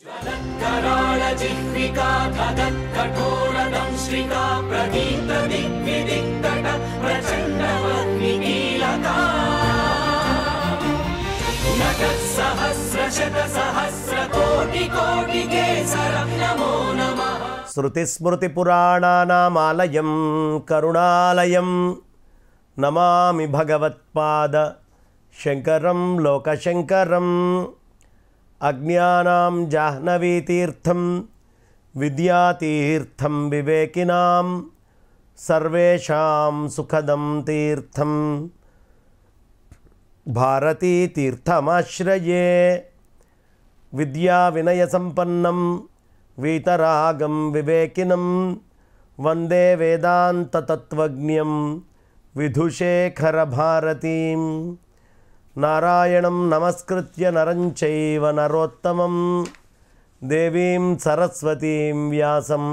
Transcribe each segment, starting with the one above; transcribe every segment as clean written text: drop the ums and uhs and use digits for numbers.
శృతిస్మృతిపురాణానామాలయం కరుణాలయం నమామి భగవత్పాద శంకరం లోకశంకరం. అజ్ఞానాం జాహ్నవీతీర్థం విద్యాతీర్థం వివేకినాం సర్వేషాం సుఖదం తీర్థం భారతీతీర్థమాశ్రయే. విద్యా వినయ సంపన్నం వీతరాగం వివేకినం వందే వేదాంత తత్వజ్ఞం విధుశేఖర భారతీం. నారాయణం నమస్కృత్య నరం చైవ నరోత్తమం దేవీం సరస్వతీం వ్యాసం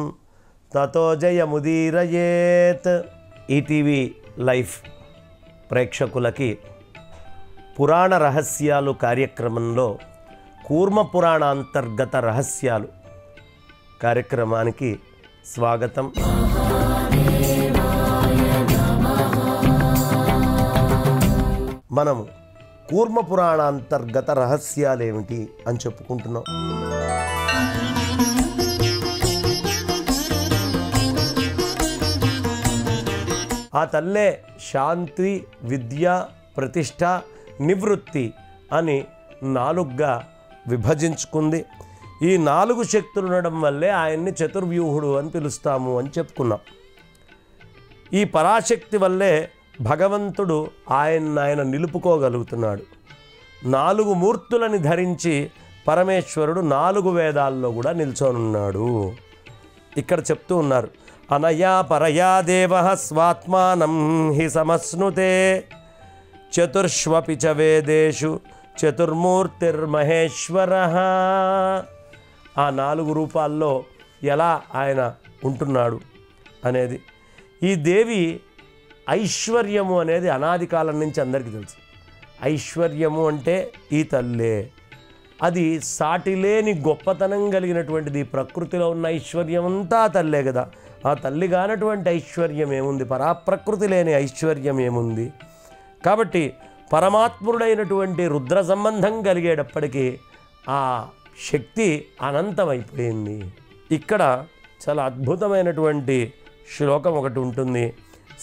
తతో జయముదీరయేత్. ఈటీవీ లైఫ్ ప్రేక్షకులకి పురాణ రహస్యాలు కార్యక్రమంలో కూర్మ పురాణ అంతర్గత రహస్యాలు కార్యక్రమానికి స్వాగతం. మనము కూర్మ పురాణ అంతర్గత రహస్యాలు ఏమిటి అని చెప్పుకుంటున్నాం. ఆ తల్లే శాంతి, విద్య, ప్రతిష్ట, నివృత్తి అని 4గా విభజించుకుంది. ఈ 4 శక్తులు ఉండడం వల్లే ఆయన్ని చతుర్వ్యూహుడు అని పిలుస్తాము అని చెప్పుకున్నాం. ఈ పరాశక్తి వల్లే భగవంతుడు ఆయన నిలుపుకోగలుగుతున్నాడు. 4 మూర్తులని ధరించి పరమేశ్వరుడు 4 వేదాల్లో కూడా నిల్చొనున్నాడు. ఇక్కడ చెప్తూ ఉన్నారు, అనయా పరయా దేవః స్వాత్మానం హి సమస్నుతే చతుర్ష్వపి చ వేదేషు చతుర్మూర్తిర్మహేశ్వరః. ఆ 4 రూపాల్లో ఎలా ఆయన ఉంటున్నాడు అనేది. ఈ దేవి ఐశ్వర్యము అనేది అనాది కాలం నుంచి అందరికీ తెలుసు. ఐశ్వర్యము అంటే ఈ తల్లే. అది సాటిలేని గొప్పతనం కలిగినటువంటిది. ప్రకృతిలో ఉన్న ఐశ్వర్యం అంతా తల్లే కదా. ఆ తల్లి కానటువంటి ఐశ్వర్యం ఏముంది? పరాప్రకృతి లేని ఐశ్వర్యం ఏముంది? కాబట్టి పరమాత్ముడైనటువంటి రుద్ర సంబంధం కలిగేటప్పటికీ ఆ శక్తి అనంతమైపోయింది. ఇక్కడ చాలా అద్భుతమైనటువంటి శ్లోకం ఒకటి ఉంటుంది.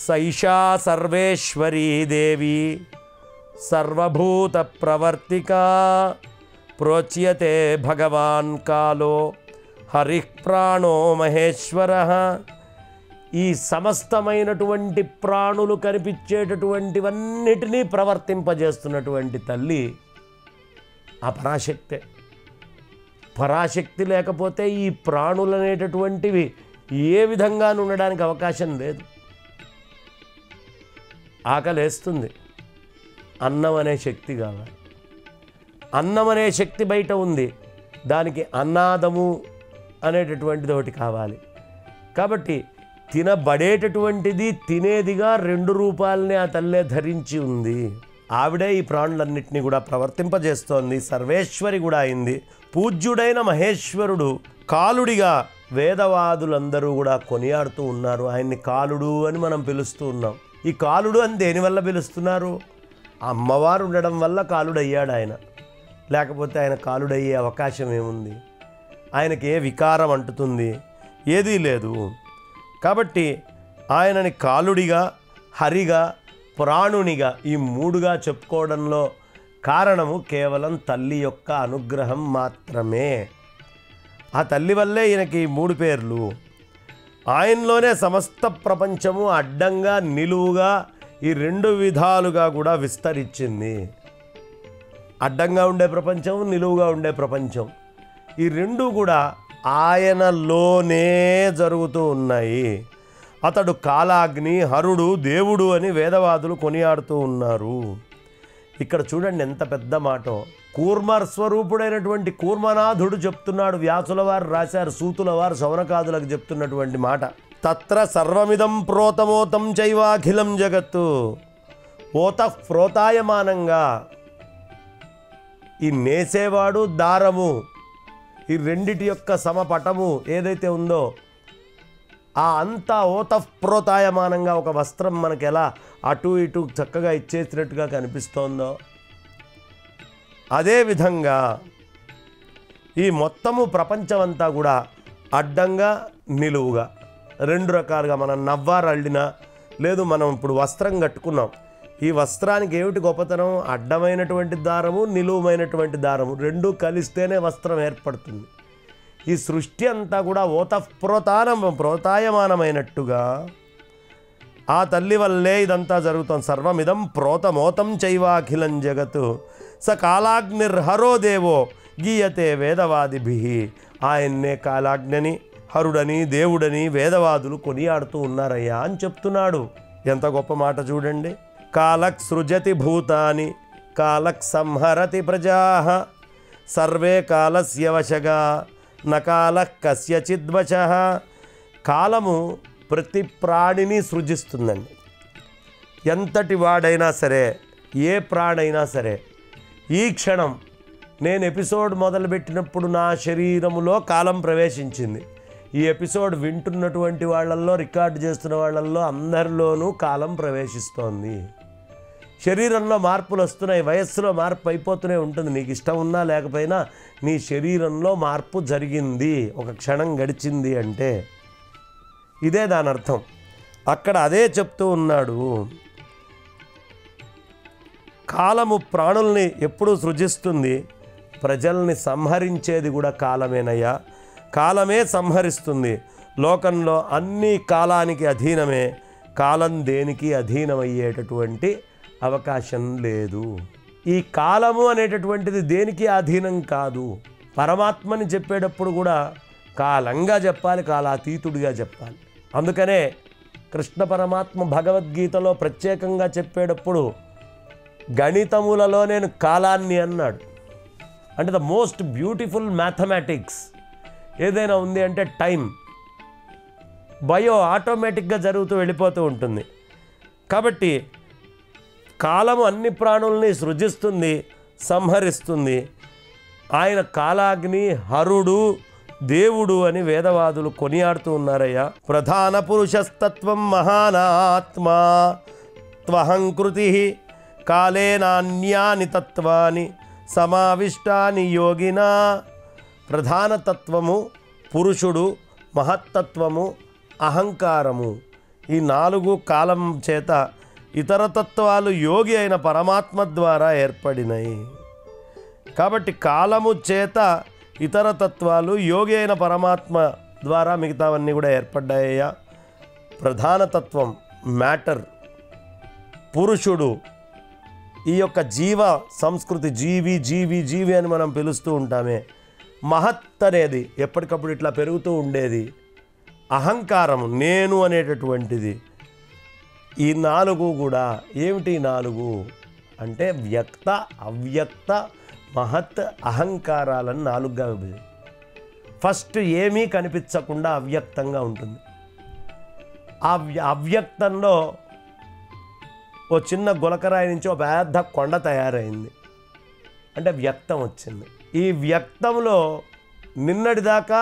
సైషా సర్వేశ్వరీ దేవి సర్వభూత ప్రవర్తిక ప్రోచ్యతే భగవాన్ కాలో హరిః ప్రాణో మహేశ్వరః. ఈ సమస్తమైనటువంటి ప్రాణులు కనిపించేటటువంటివన్నిటినీ ప్రవర్తింపజేస్తున్నటువంటి తల్లి ఆ పరాశక్తే. పరాశక్తి లేకపోతే ఈ ప్రాణులు అనేటటువంటివి ఏ విధంగా ఉండడానికి అవకాశం లేదు. ఆకలేస్తుంది, అన్నం అనే శక్తి కావాలి. అన్నం అనే శక్తి బయట ఉంది, దానికి అన్నాదము అనేటటువంటిది ఒకటి కావాలి. కాబట్టి తినబడేటటువంటిది తినేదిగా 2 రూపాలని ఆ తల్లే ధరించి ఉంది. ఆవిడే ఈ ప్రాణులన్నింటినీ కూడా ప్రవర్తింపజేస్తోంది. సర్వేశ్వరి కూడా అయింది. పూజ్యుడైన మహేశ్వరుడు కాలుడిగా వేదవాదులందరూ కూడా కొనియాడుతూ ఉన్నారు. ఆయన్ని కాలుడు అని మనం పిలుస్తూ ఉన్నాం. ఈ కాలుడు అని దేనివల్ల పిలుస్తున్నారు? అమ్మవారు ఉండడం వల్ల కాలుడయ్యాడు ఆయన. లేకపోతే ఆయన కాలుడయ్యే అవకాశం ఏముంది? ఆయనకి ఏ వికారం అంటుతుంది? ఏదీ లేదు. కాబట్టి ఆయనని కాలుడిగా, హరిగా, ప్రాణునిగా ఈ 3గా చెప్పుకోవడంలో కారణము కేవలం తల్లి యొక్క అనుగ్రహం మాత్రమే. ఆ తల్లి వల్లే ఈయనకి 3 పేర్లు. ఆయనలోనే సమస్త ప్రపంచము అడ్డంగా, నిలువుగా ఈ 2 విధాలుగా కూడా విస్తరించింది. అడ్డంగా ఉండే ప్రపంచం, నిలువుగా ఉండే ప్రపంచం, ఈ 2 కూడా ఆయనలోనే జరుగుతూ ఉన్నాయి. అతడు కాలాగ్ని, హరుడు, దేవుడు అని వేదవాదులు కొనియాడుతూ ఉన్నారు. ఇక్కడ చూడండి ఎంత పెద్ద మాట. కూర్మ స్వరూపుడైనటువంటి కూర్మనాథుడు చెప్తున్నాడు. వ్యాసుల వారు రాశారు, సూతుల వారు శౌనకాదులకు చెప్తున్నటువంటి మాట. తత్ర సర్వమిదం ప్రోతమోతం చైవాఖిలం జగత్తు. ఓత ప్రోతాయమానంగా ఈ నేసేవాడు దారము, ఈ రెండిటి యొక్క సమపటము ఏదైతే ఉందో ఆ అంతా ఓతఃప్రోతాయమానంగా ఒక వస్త్రం మనకు ఎలా అటు ఇటు చక్కగా ఇచ్చేసినట్టుగా కనిపిస్తోందో అదేవిధంగా ఈ మొత్తము ప్రపంచమంతా కూడా అడ్డంగా నిలువుగా రెండు రకాలుగా మనం నవ్వారు అల్లినా లేదు మనం ఇప్పుడు వస్త్రం కట్టుకున్నాం ఈ వస్త్రానికి ఏమిటి గొప్పతనం అడ్డమైనటువంటి దారము నిలువమైనటువంటి దారము రెండూ కలిస్తేనే వస్త్రం ఏర్పడుతుంది ఈ సృష్టి అంతా కూడా ప్రోతాయమానమైనట్టుగా ఆ తల్లి వల్లే ఇదంతా జరుగుతుంది సర్వమిదం ప్రోతమోతం చైవాఖిలం జగత్ స కాలాగ్నిర్హరో దేవో గీయతే వేదవాదిభి ఆయన్నే కాలాగ్ని హరుడని దేవుడని వేదవాదులు కొనియాడుతూ ఉన్నారయ్యా అని చెప్తున్నాడు ఎంత గొప్ప మాట చూడండి కాలక్ సృజతి భూతాని కాలక్ సంహరతి ప్రజా సర్వే కాలస్య వశగా నకాల కస్యచిద్వశ కాలము ప్రతి ప్రాణిని సృజిస్తుందండి ఎంతటి వాడైనా సరే ఏ ప్రాణైనా సరే ఈ క్షణం నేను ఎపిసోడ్ మొదలుపెట్టినప్పుడు నా శరీరములో కాలం ప్రవేశించింది ఈ ఎపిసోడ్ వింటున్నటువంటి వాళ్ళల్లో రికార్డు చేస్తున్న వాళ్ళల్లో అందరిలోనూ కాలం ప్రవేశిస్తోంది శరీరంలో మార్పులు వస్తున్నాయి వయస్సులో మార్పు అయిపోతూనే ఉంటుంది నీకు ఇష్టం ఉన్నా లేకపోయినా నీ శరీరంలో మార్పు జరిగింది ఒక క్షణం గడిచింది అంటే ఇదే దాని అర్థం అక్కడ అదే చెప్తూ ఉన్నాడు కాలము ప్రాణుల్ని ఎప్పుడూ సృజిస్తుంది ప్రజల్ని సంహరించేది కూడా కాలమేనయ్యా కాలమే సంహరిస్తుంది లోకంలో అన్ని కాలానికి అధీనమే కాలం దేనికి అధీనమయ్యేటటువంటి అవకాశం లేదు ఈ కాలము అనేటటువంటిది దేనికి అధీనం కాదు పరమాత్మని చెప్పేటప్పుడు కూడా కాలంగా చెప్పాలి కాలాతీతుడిగా చెప్పాలి అందుకనే కృష్ణ పరమాత్మ భగవద్గీతలో ప్రత్యేకంగా చెప్పేటప్పుడు గణితములలో నేను కాలాన్ని అన్నాడు అంటే ద మోస్ట్ బ్యూటిఫుల్ మ్యాథమెటిక్స్ ఏదైనా ఉంది అంటే టైం బయో ఆటోమేటిక్గా జరుగుతూ వెళ్ళిపోతూ ఉంటుంది కాబట్టి కాలము అన్ని ప్రాణుల్ని సృజిస్తుంది సంహరిస్తుంది ఆయన కాలాగ్ని హరుడు దేవుడు అని వేదవాదులు కొనియాడుతూ ఉన్నారయ్యా ప్రధాన పురుషస్తత్వం మహానాత్మా త్వహంకృతి కాలేనాన్యాని తత్వాని సమావిష్టాని యోగినా ప్రధానతత్వము పురుషుడు మహత్తత్వము అహంకారము ఈ నాలుగు కాలం చేత ఇతర తత్వాలు యోగి అయిన పరమాత్మ ద్వారా ఏర్పడినాయి కాబట్టి కాలము చేత ఇతర తత్వాలు యోగి అయిన పరమాత్మ ద్వారా మిగతావన్నీ కూడా ఏర్పడ్డాయ్యా ప్రధానతత్వం మ్యాటర్ పురుషుడు ఈ యొక్క జీవ సంస్కృతి జీవి జీవి జీవి అని మనం పిలుస్తూ ఉంటామే మహత్ అనేది ఎప్పటికప్పుడు ఇట్లా పెరుగుతూ ఉండేది అహంకారము నేను అనేటటువంటిది ఈ నాలుగు కూడా ఏమిటి నాలుగు అంటే వ్యక్త అవ్యక్త మహత్ అహంకారాలను నాలుగుగా విభజించారు ఫస్ట్ ఏమీ కనిపించకుండా అవ్యక్తంగా ఉంటుంది ఆ అవ్యక్తంలో ఓ చిన్న గులకరాయి నుంచి ఒక పెద్ద కొండ తయారైంది అంటే వ్యక్తం వచ్చింది ఈ వ్యక్తంలో నిన్నటిదాకా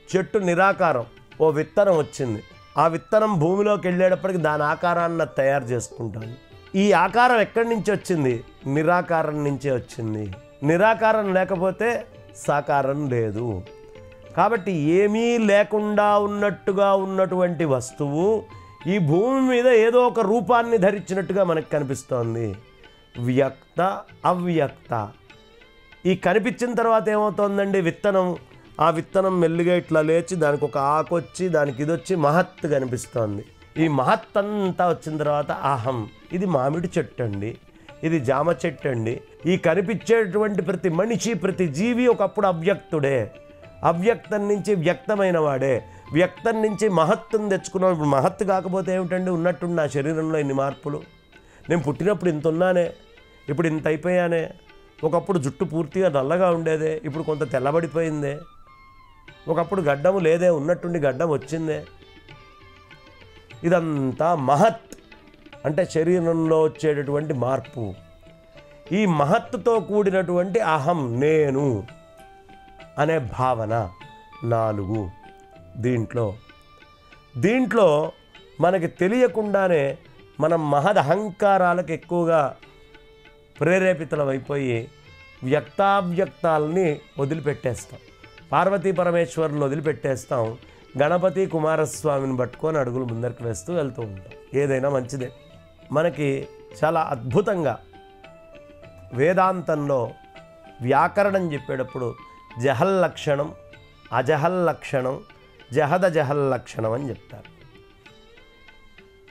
చెట్టు నిరాకారం ఓ విత్తనం వచ్చింది ఆ విత్తనం భూమిలోకి వెళ్ళేటప్పటికి దాని ఆకారాన్ని తయారు చేసుకుంటాను ఈ ఆకారం ఎక్కడి నుంచి వచ్చింది నిరాకారం నుంచే వచ్చింది నిరాకారం లేకపోతే సాకారం లేదు కాబట్టి ఏమీ లేకుండా ఉన్నట్టుగా ఉన్నటువంటి వస్తువు ఈ భూమి మీద ఏదో ఒక రూపాన్ని ధరించినట్టుగా మనకు కనిపిస్తోంది వ్యక్త అవ్యక్త ఈ కనిపించిన తర్వాత ఏమవుతోందండి విత్తనం ఆ విత్తనం మెల్లిగా ఇట్లా లేచి దానికి ఒక ఆకు వచ్చి దానికి ఇది వచ్చి మహత్ కనిపిస్తోంది ఈ మహత్ అంతా వచ్చిన తర్వాత అహం ఇది మామిడి చెట్టు అండి ఇది జామ చెట్టు అండి ఈ కనిపించేటువంటి ప్రతి మనిషి ప్రతి జీవి ఒకప్పుడు అవ్యక్తుడే అవ్యక్తం నుంచి వ్యక్తమైన వాడే వ్యక్తం నుంచి మహత్తును తెచ్చుకున్నాం ఇప్పుడు మహత్తు కాకపోతే ఏమిటండి ఉన్నట్టుండి నా శరీరంలో ఇన్ని మార్పులు నేను పుట్టినప్పుడు ఇంత ఉన్నానే ఇప్పుడు ఇంత అయిపోయానే ఒకప్పుడు జుట్టు పూర్తిగా నల్లగా ఉండేదే ఇప్పుడు కొంత తెల్లబడిపోయిందే ఒకప్పుడు గడ్డము లేదే ఉన్నట్టుండి గడ్డం వచ్చిందే ఇదంతా మహత్ అంటే శరీరంలో వచ్చేటటువంటి మార్పు ఈ మహత్తుతో కూడినటువంటి అహం నేను అనే భావన 4. దీంట్లో మనకి తెలియకుండానే మనం మహదహంకారాలకు ఎక్కువగా ప్రేరేపితమైపోయి వ్యక్తావ్యక్తాలని వదిలిపెట్టేస్తాం. పార్వతీ పరమేశ్వరుని వదిలిపెట్టేస్తాం. గణపతి కుమారస్వామిని పట్టుకొని అడుగులు ముందరికి వేస్తూ వెళ్తూ ఉంటాం. ఏదైనా మంచిదే. మనకి చాలా అద్భుతంగా వేదాంతంలో వ్యాకరణం చెప్పేటప్పుడు జహల్లక్షణం, అజహల్లక్షణం, జహదజహల్లక్షణం అని చెప్తారు.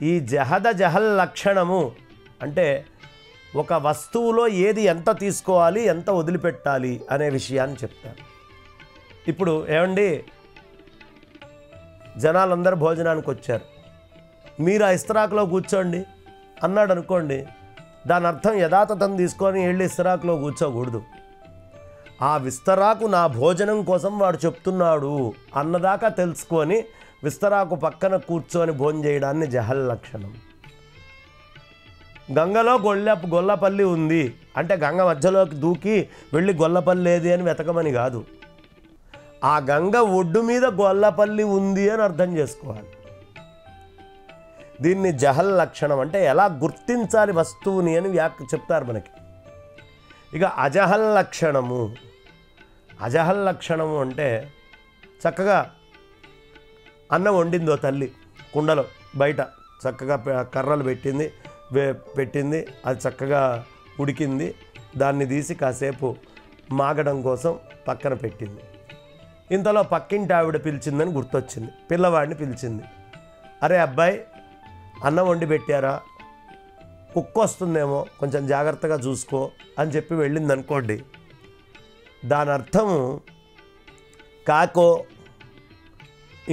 ఈ జహదజహల్లక్షణము అంటే ఒక వస్తువులో ఏది ఎంత తీసుకోవాలి, ఎంత వదిలిపెట్టాలి అనే విషయాన్ని చెప్తారు. ఇప్పుడు ఏమండి, జనాలందరూ భోజనానికి వచ్చారు, మీరు ఆ ఇస్తరాకులో కూర్చోండి అన్నాడు అనుకోండి, దాని అర్థం యథాతథం తీసుకొని వెళ్ళి ఇస్తరాకులో కూర్చోకూడదు. ఆ విస్తరాకు నా భోజనం కోసం వాడు చెప్తున్నాడు అన్నదాకా తెలుసుకొని విస్తరాకు పక్కన కూర్చొని భోజనం చేయడాన్ని జహల్లక్షణం. గంగలో గొల్లపల్లి ఉంది అంటే గంగ మధ్యలోకి దూకి వెళ్ళి గొల్లపల్లి ఏది అని వెతకమని కాదు. ఆ గంగ ఒడ్డు మీద గొల్లపల్లి ఉంది అని అర్థం చేసుకోవాలి. దీన్ని జహల్లక్షణం అంటే ఎలా గుర్తించాలి వస్తువుని అని చెప్తారు మనకి. ఇక అజహల్లక్షణము అంటే చక్కగా అన్నం వండిందో తల్లి కుండలో బయట చక్కగా కర్రలు పెట్టింది, అది చక్కగా ఉడికింది, దాన్ని తీసి కాసేపు మాగడం కోసం పక్కన పెట్టింది. ఇంతలో పక్కింటి ఆవిడ పిలిచిందని గుర్తొచ్చింది, పిల్లవాడిని పిలిచింది. అరే అబ్బాయి, అన్నం వండి పెట్టారా, కుక్క వస్తుందేమో కొంచెం జాగ్రత్తగా చూసుకో అని చెప్పి వెళ్ళింది అనుకోండి. దాని అర్థము కాకో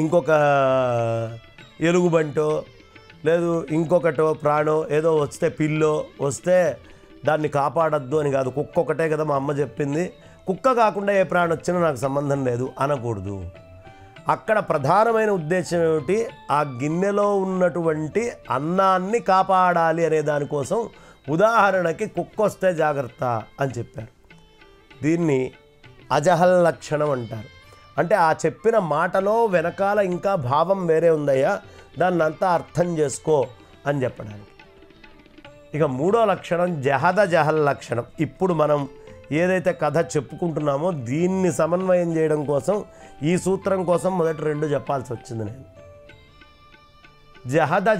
ఇంకొక ఎలుగుబంటో లేదు ఇంకొకటో ప్రాణో ఏదో వస్తే పిల్లో వస్తే దాన్ని కాపాడద్దు అని కాదు. కుక్క ఒకటే కదా మా అమ్మ చెప్పింది, కుక్క కాకుండా ఏ ప్రాణం వచ్చినా నాకు సంబంధం లేదు అనకూడదు. అక్కడ ప్రధానమైన ఉద్దేశం ఏమిటి, ఆ గిన్నెలో ఉన్నటువంటి అన్నాన్ని కాపాడాలి అనే దానికోసం. ఉదాహరణకి కుక్క వస్తే జాగ్రత్త అని చెప్పారు. దీన్ని అజహల్లక్షణం అంటారు. అంటే ఆ చెప్పిన మాటలో వెనకాల ఇంకా భావం వేరే ఉందయ్యా, దాన్ని అంతా అర్థం చేసుకో అని చెప్పడానికి. ఇక 3వ లక్షణం జహల్లక్షణం. ఇప్పుడు మనం ఏదైతే కథ చెప్పుకుంటున్నామో దీన్ని సమన్వయం చేయడం కోసం ఈ సూత్రం కోసం మొదటి 2 చెప్పాల్సి వచ్చింది నేను.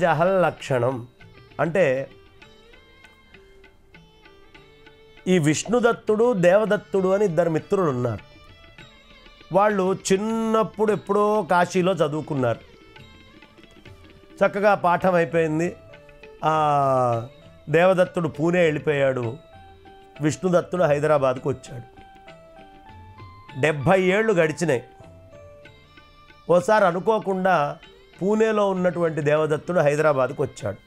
జహల్లక్షణం అంటే ఈ విష్ణుదత్తుడు దేవదత్తుడు అని 2 మిత్రులు ఉన్నారు. వాళ్ళు చిన్నప్పుడు ఎప్పుడో కాశీలో చదువుకున్నారు. చక్కగా పాఠం అయిపోయింది. దేవదత్తుడు పూణే వెళ్ళిపోయాడు, విష్ణుదత్తుడు హైదరాబాద్కు వచ్చాడు. 70 ఏళ్ళు గడిచినాయి. ఓసారి అనుకోకుండా పూణేలో ఉన్నటువంటి దేవదత్తుడు హైదరాబాద్కు వచ్చాడు.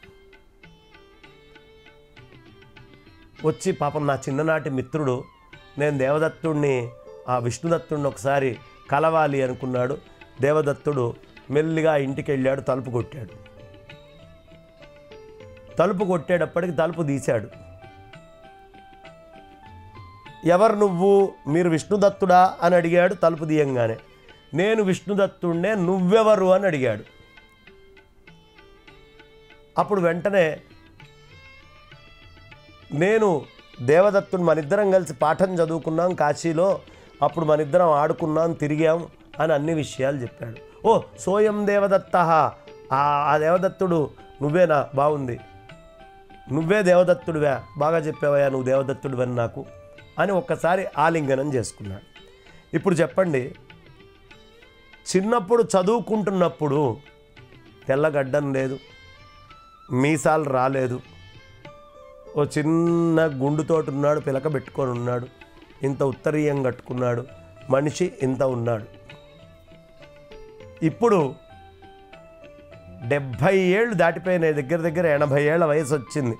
వచ్చి పాపం నా చిన్ననాటి మిత్రుడు, నేను దేవదత్తుడిని ఆ విష్ణుదత్తుడిని ఒకసారి కలవాలి అనుకున్నాడు. దేవదత్తుడు మెల్లిగా ఇంటికి వెళ్ళాడు, తలుపు కొట్టాడు. తలుపు కొట్టేటప్పటికి తలుపు తీశాడు. ఎవరు నువ్వు, మీరు విష్ణుదత్తుడా అని అడిగాడు. తలుపు తీయంగానే నేను విష్ణుదత్తుడినే, నువ్వెవరు అని అడిగాడు. అప్పుడు వెంటనే నేను దేవదత్తుడు, మనిద్దరం కలిసి పాఠం చదువుకున్నాం కాశీలో, అప్పుడు మనిద్దరం ఆడుకున్నాం, తిరిగాం అని అన్ని విషయాలు చెప్పాడు. ఓ సోయం దేవదత్త, ఆ దేవదత్తుడు నువ్వేనా, బాగుంది, నువ్వే దేవదత్తుడివా, బాగా చెప్పావయ్యా, నువ్వు దేవదత్తుడివని నాకు అని ఒక్కసారి ఆలింగనం చేసుకున్నాడు. ఇప్పుడు చెప్పండి, చిన్నప్పుడు చదువుకుంటున్నప్పుడు తెల్లగడ్డం లేదు, మీసాలు రాలేదు, ఓ చిన్న గుండుతోటి ఉన్నాడు, పిలక పెట్టుకొని ఉన్నాడు, ఇంత ఉత్తరీయం కట్టుకున్నాడు, మనిషి ఇంత ఉన్నాడు. ఇప్పుడు 70 ఏళ్ళు దాటిపోయినాయి, దగ్గర 80 ఏళ్ల వయసు వచ్చింది.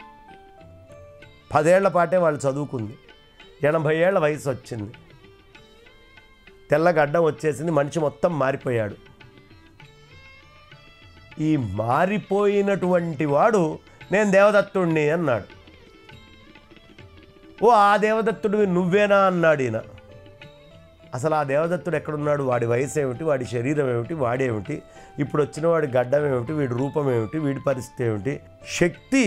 10 ఏళ్ల పాటే వాళ్ళు చదువుకుంది, 80 ఏళ్ల వయసు వచ్చింది, తెల్లగడ్డం వచ్చేసింది, మనిషి మొత్తం మారిపోయాడు. ఈ మారిపోయినటువంటి వాడు నేను దేవదత్తుడిని అన్నాడు. ఓ ఆ దేవదత్తుడివి నువ్వేనా అన్నాడు ఈయన. అసలు ఆ దేవదత్తుడు ఎక్కడున్నాడు, వాడి వయసు ఏమిటి, వాడి శరీరం ఏమిటి, వాడేమిటి, ఇప్పుడు వచ్చిన వాడి గడ్డం ఏమిటి, వీడి రూపం ఏమిటి, వీడి పరిస్థితి ఏమిటి. శక్తి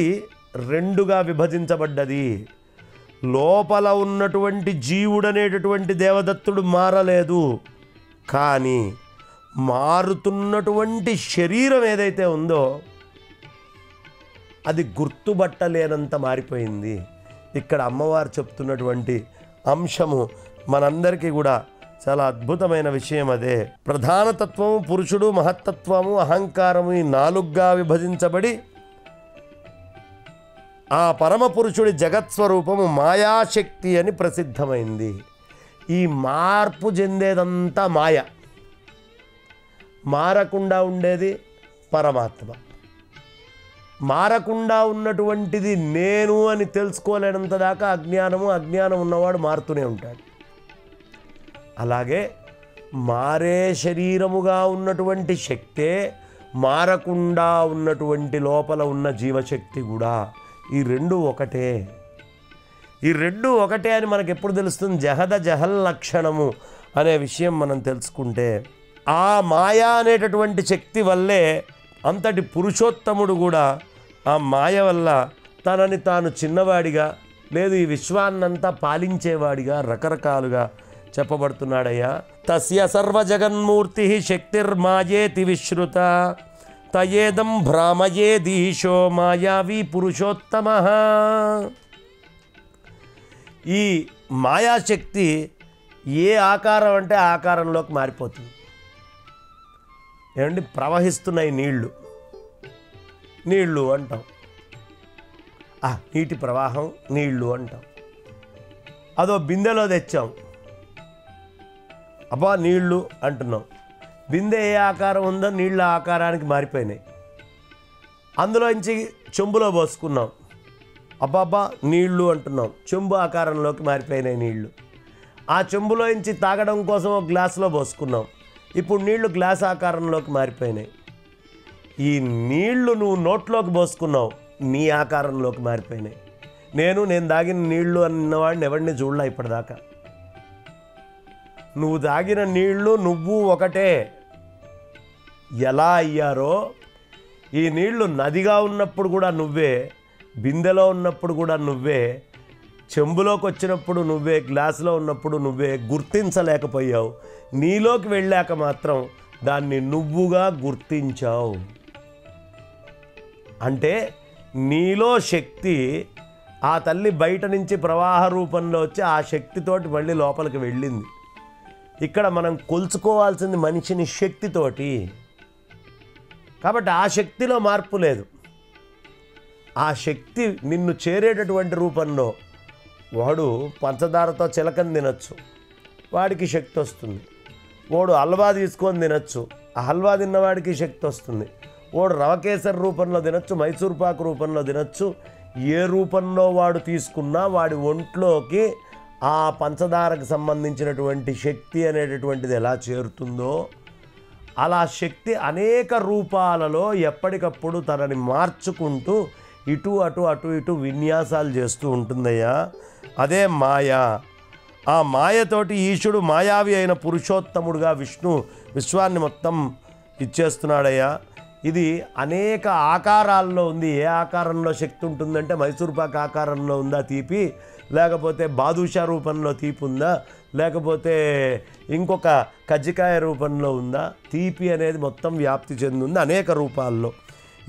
రెండుగా విభజించబడ్డది. లోపల ఉన్నటువంటి జీవుడనేటటువంటి దేవదత్తుడు మారలేదు, కానీ మారుతున్నటువంటి శరీరం ఏదైతే ఉందో అది గుర్తుపట్టలేనంత మారిపోయింది. ఇక్కడ అమ్మవారు చెప్తున్నటువంటి అంశము మనందరికీ కూడా చాలా అద్భుతమైన విషయం. అదే ప్రధానతత్వము పురుషుడు, మహత్తత్వము, అహంకారము ఈ 4గా విభజించబడి ఆ పరమ పురుషుడి జగత్స్వరూపము మాయాశక్తి అని ప్రసిద్ధమైంది. ఈ మార్పు చెందేదంతా మాయ, మారకుండా ఉండేది పరమాత్మ. మారకుండా ఉన్నటువంటిది నేను అని తెలుసుకోలేనంత దాకా అజ్ఞానం ఉన్నవాడు మారుతూనే ఉంటాడు. అలాగే మారే శరీరముగా ఉన్నటువంటి శక్తే మారకుండా ఉన్నటువంటి లోపల ఉన్న జీవశక్తి కూడా. ఈ రెండు ఒకటే. ఈ రెండు ఒకటే అని మనకు ఎప్పుడు తెలుస్తుంది? జహద జహల్ లక్షణము అనే విషయం మనం తెలుసుకుంటే, ఆ మాయా అనేటటువంటి శక్తి వల్లే అంతటి పురుషోత్తముడు కూడా ఆ మాయ వల్ల తనని తాను చిన్నవాడిగా, లేదు ఈ విశ్వాన్నంతా పాలించేవాడిగా రకరకాలుగా చెప్పబడుతున్నాడయ్యా. తస్య సర్వజగన్మూర్తి శక్తిర్మాయేతి విశ్రుత తయేదం భ్రామయేదీశో మాయావి పురుషోత్తమ. ఈ మాయాశక్తి ఏ ఆకారం అంటే ఆకారంలోకి మారిపోతుంది. ఏమండి, ప్రవహిస్తున్నాయి నీళ్ళు అంటాం, నీటి ప్రవాహం నీళ్ళు అంటాం. అదో బిందెలో తెచ్చాం, అబ్బా నీళ్ళు అంటున్నాం. బిందె ఏ ఆకారం ఉందో నీళ్ళ ఆకారానికి మారిపోయినాయి. అందులోంచి చెంబులో పోసుకున్నాం, అబ్బాబ్బా నీళ్ళు అంటున్నాం, చెంబు ఆకారంలోకి మారిపోయినాయి నీళ్ళు. ఆ చెంబులోంచి తాగడం కోసం ఒక గ్లాసులో పోసుకున్నాం, ఇప్పుడు నీళ్లు గ్లాస్ ఆకారంలోకి మారిపోయినాయి. ఈ నీళ్లు నువ్వు నోట్లోకి పోసుకున్నావు, నీ ఆకారంలోకి మారిపోయినాయి. నేను తాగిన నీళ్లు అన్నవాడిని ఎవరిని చూడలే ఇప్పటిదాకా. నువ్వు తాగిన నీళ్లు నువ్వు ఒకటే. ఎలా అయ్యారో ఈ నీళ్లు నదిగా ఉన్నప్పుడు కూడా నువ్వే, బిందెలో ఉన్నప్పుడు కూడా నువ్వే, చెంబులోకి వచ్చినప్పుడు నువ్వే, గ్లాసులో ఉన్నప్పుడు నువ్వే. గుర్తించలేకపోయావు. నీలోకి వెళ్ళాక మాత్రం దాన్ని నువ్వుగా గుర్తించావు. అంటే నీలో శక్తి ఆ తల్లి బయట నుంచి ప్రవాహ రూపంలో వచ్చి ఆ శక్తితోటి మళ్ళీ లోపలికి వెళ్ళింది. ఇక్కడ మనం కొలుచుకోవాల్సింది మనిషిని శక్తితోటి. కాబట్టి ఆ శక్తిలో మార్పు లేదు. ఆ శక్తి నిన్ను చేరేటటువంటి రూపంలో వాడు పంచదారతో చిలకని తినచ్చు, వాడికి శక్తి వస్తుంది. వాడు హల్వా తీసుకొని తినచ్చు, ఆ హల్వా తిన్నవాడికి శక్తి వస్తుంది. వాడు రవకేసరి రూపంలో తినచ్చు, మైసూర్ పాకు రూపంలో తినచ్చు. ఏ రూపంలో వాడు తీసుకున్నా వాడి ఒంట్లోకి ఆ పంచదారకు సంబంధించినటువంటి శక్తి అనేటటువంటిది ఎలా చేరుతుందో అలా శక్తి అనేక రూపాలలో ఎప్పటికప్పుడు తనని మార్చుకుంటూ ఇటు అటు అటు ఇటు విన్యాసాలు చేస్తూ ఉంటుందయ్యా. అదే మాయ. ఆ మాయతోటి ఈశుడు మాయావి అయిన పురుషోత్తముడుగా విశ్వాన్ని మొత్తం ఇచ్చేస్తున్నాడయ్యా. ఇది అనేక ఆకారాల్లో ఉంది. ఏ ఆకారంలో శక్తి ఉంటుందంటే మైసూర్పాక్ ఆకారంలో ఉందా తీపి, లేకపోతే బాదుషా రూపంలో తీపి ఉందా, లేకపోతే ఇంకొక కజ్జికాయ రూపంలో ఉందా. తీపి అనేది మొత్తం వ్యాప్తి చెందింది అనేక రూపాల్లో.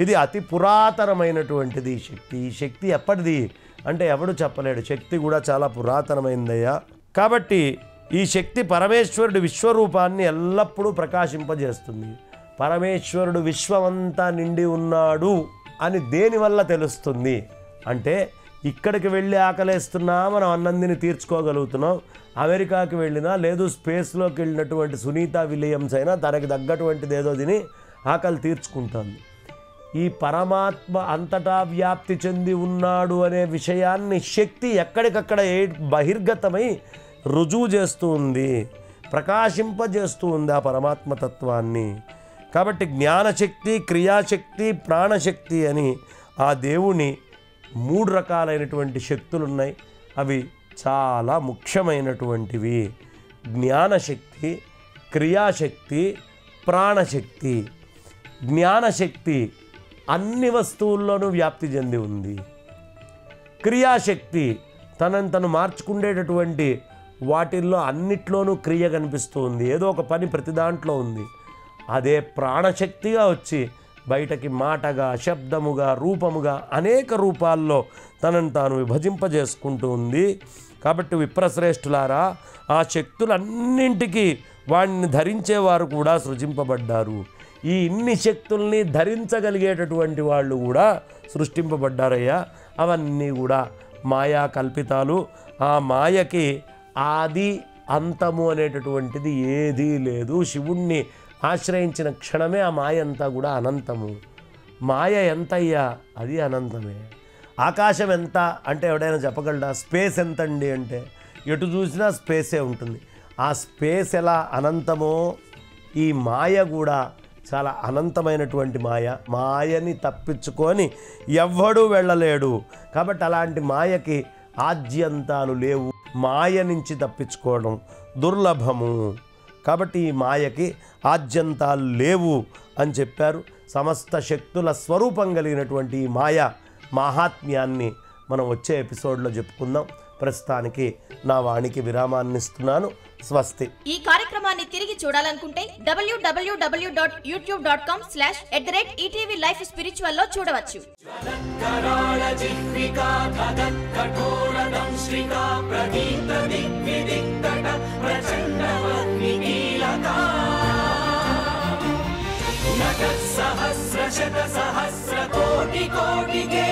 ఇది అతి పురాతనమైనటువంటిది ఈ శక్తి. ఈ శక్తి ఎప్పటిది అంటే ఎవడు చెప్పలేడు. శక్తి కూడా చాలా పురాతనమైందయ్యా. కాబట్టి ఈ శక్తి పరమేశ్వరుడు విశ్వరూపాన్ని ఎల్లప్పుడూ ప్రకాశింపజేస్తుంది. పరమేశ్వరుడు విశ్వమంతా నిండి ఉన్నాడు అని దేనివల్ల తెలుస్తుంది అంటే, ఇక్కడికి వెళ్ళి ఆకలేస్తున్నా మనం అన్నందిని తీర్చుకోగలుగుతున్నాం. అమెరికాకి వెళ్ళినా, లేదు స్పేస్లోకి వెళ్ళినటువంటి సునీతా విలియమ్స్ అయినా తనకి తగ్గటువంటిది ఏదో తిని ఆకలి తీర్చుకుంటుంది. ఈ పరమాత్మ అంతటా వ్యాప్తి చెంది ఉన్నాడు అనే విషయాన్ని శక్తి ఎక్కడికక్కడ బహిర్గతమై రుజువు చేస్తూ ఉంది, ప్రకాశింపజేస్తూ ఉంది ఆ పరమాత్మతత్వాన్ని. కాబట్టి జ్ఞానశక్తి, క్రియాశక్తి, ప్రాణశక్తి అని ఆ దేవుని 3 రకాలైనటువంటి శక్తులు ఉన్నాయి. అవి చాలా ముఖ్యమైనటువంటివి. జ్ఞానశక్తి, క్రియాశక్తి, ప్రాణశక్తి. జ్ఞానశక్తి అన్ని వస్తువుల్లోనూ వ్యాప్తి చెంది ఉంది. క్రియాశక్తి తనను తను మార్చుకునేటటువంటి వాటిల్లో అన్నిట్లోనూ క్రియ కనిపిస్తూ ఉంది. ఏదో ఒక పని ప్రతి దాంట్లో ఉంది. అదే ప్రాణశక్తిగా వచ్చి బయటకి మాటగా, శబ్దముగా, రూపముగా అనేక రూపాల్లో తనను తాను విభజింపజేసుకుంటూ ఉంది. కాబట్టి విప్రశ్రేష్ఠులారా, ఆ శక్తులన్నింటికీ వాడిని ధరించేవారు కూడా సృజింపబడ్డారు. ఈ ఇన్ని శక్తుల్ని ధరించగలిగేటటువంటి వాళ్ళు కూడా సృష్టింపబడ్డారయ్యా. అవన్నీ కూడా మాయా కల్పితాలు. ఆ మాయకి ఆది అంతము అనేటటువంటిది ఏదీ లేదు. శివుణ్ణి ఆశ్రయించిన క్షణమే ఆ మాయ అంతా కూడా అనంతము. మాయ ఎంతయ్యా? అది అనంతమే. ఆకాశం ఎంత అంటే ఎవడైనా చెప్పగలడా? స్పేస్ ఎంతండి అంటే ఎటు చూసినా స్పేసే ఉంటుంది. ఆ స్పేస్ ఎలా అనంతమో ఈ మాయ కూడా చాలా అనంతమైనటువంటి మాయ. మాయని తప్పించుకొని ఎవ్వడూ వెళ్ళలేడు. కాబట్టి అలాంటి మాయకి ఆద్యంతాలు లేవు. మాయ నుంచి తప్పించుకోవడం దుర్లభము. కాబట్టి ఈ మాయకి ఆద్యంతాలు లేవు అని చెప్పారు. సమస్త శక్తుల స్వరూపం కలిగినటువంటి ఈ మాయ మహాత్మ్యాన్ని మనం వచ్చే ఎపిసోడ్లో చెప్పుకుందాం. ప్రస్తుతానికి నా వాణికి విరామాన్ని ఇస్తున్నాను. స్వస్తి. ఈ కార్యక్రమాన్ని తిరిగి చూడాలనుకుంటే www.youtube.com/@etvlifespiritual లో చూడవచ్చు. सहस्र शत सहस्र कोटि कोटि के